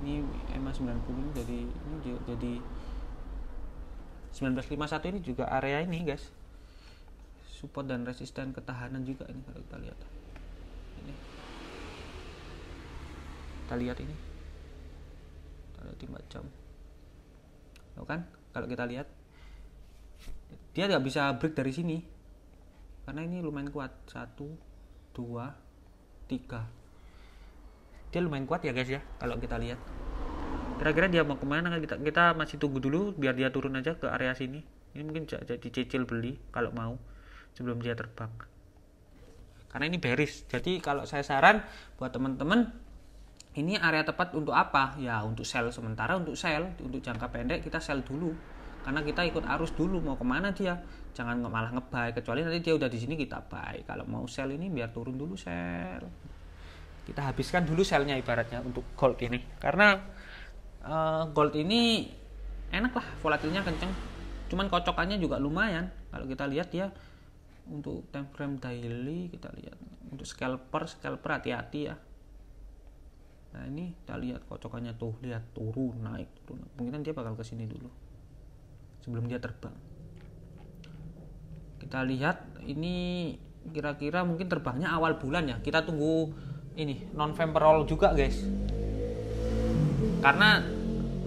Ini EMA 90 jadi ini jadi 1951 ini juga area ini guys, support dan resisten ketahanan juga ini kalau kita lihat. Ini kita lihat ini, kita lihat 5 jam. Tuh kan, kalau kita lihat dia nggak bisa break dari sini karena ini lumayan kuat. 1, 2, 3, dia lumayan kuat ya guys ya. Kalau kita lihat kira-kira dia mau kemana, kita masih tunggu dulu biar dia turun aja ke area sini. Ini mungkin jadi cicil beli kalau mau sebelum dia terbang, karena ini bearish. Jadi kalau saya saran buat teman-teman, ini area tepat untuk apa ya? Untuk sell sementara, untuk jangka pendek kita sell dulu, karena kita ikut arus dulu. Mau kemana dia, jangan malah nge-buy, kecuali nanti dia udah di sini kita buy. Kalau mau sell ini biar turun dulu sell, kita habiskan dulu sellnya ibaratnya untuk gold ini. Karena gold ini enak lah, volatilnya kenceng, cuman kocokannya juga lumayan. Kalau kita lihat ya, untuk time frame daily kita lihat, untuk scalper hati-hati ya. Nah ini kita lihat kocokannya tuh, lihat turun naik turun, mungkin dia bakal kesini dulu sebelum dia terbang. Kita lihat ini kira-kira mungkin terbangnya awal bulan ya. Kita tunggu ini November roll juga guys, karena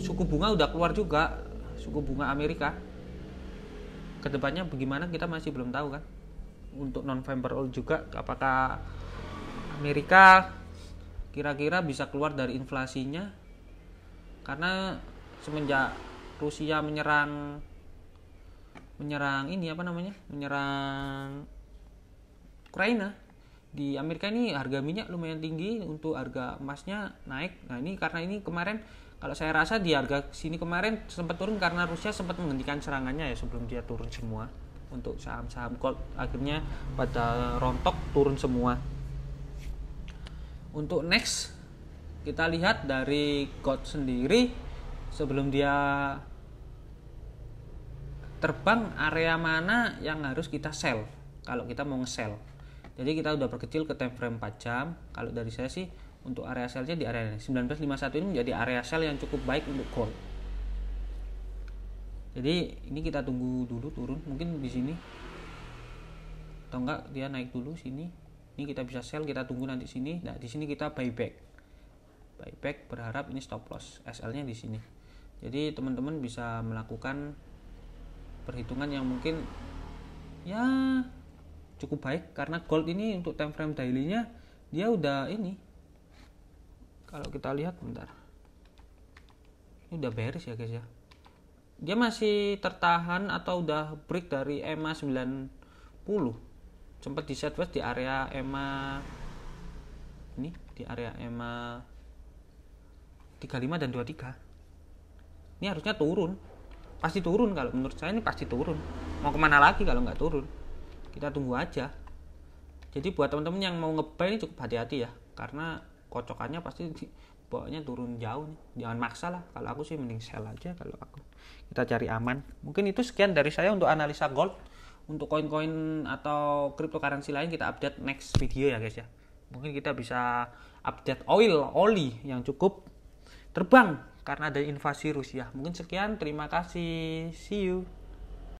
suku bunga udah keluar juga, suku bunga Amerika. Kedepannya bagaimana kita masih belum tahu kan. Untuk November roll juga, apakah Amerika kira-kira bisa keluar dari inflasinya, karena semenjak Rusia menyerang ini menyerang Ukraina, di Amerika ini harga minyak lumayan tinggi, untuk harga emasnya naik. Nah ini karena ini kemarin, kalau saya rasa di harga sini kemarin sempat turun karena Rusia sempat menghentikan serangannya ya, sebelum dia turun semua. Untuk saham-saham gold akhirnya pada rontok, turun semua. Untuk next kita lihat dari gold sendiri, sebelum dia terbang, area mana yang harus kita sell kalau kita mau nge-sell. Jadi kita udah perkecil ke time frame 4 jam. Kalau dari saya sih untuk area sellnya di area 1951 ini menjadi area sell yang cukup baik untuk gold. Jadi ini kita tunggu dulu turun, mungkin di sini atau enggak dia naik dulu sini. Ini kita bisa sell, kita tunggu nanti sini. Nah di sini kita buyback, berharap ini stop loss SL-nya di sini. Jadi teman-teman bisa melakukan perhitungan yang mungkin ya cukup baik, karena gold ini untuk time frame daily-nya dia udah ini. Kalau kita lihat bentar, ini udah bearish ya guys ya. Dia masih tertahan atau udah break dari EMA 90. Sempat di sideways di area EMA ini, di area EMA 35 dan 23. Ini harusnya turun. Pasti turun, kalau menurut saya ini pasti turun. Mau kemana lagi kalau nggak turun? Kita tunggu aja. Jadi buat teman-teman yang mau nge-buy ini cukup hati-hati ya, karena kocokannya pasti bawahnya turun jauh nih. Jangan maksa lah. Kalau aku sih mending sell aja kalau aku. Kita cari aman. Mungkin itu sekian dari saya untuk analisa gold. Untuk koin-koin atau cryptocurrency lain kita update next video ya guys ya. Mungkin kita bisa update oli yang cukup terbang karena ada invasi Rusia. Mungkin sekian, terima kasih, see you.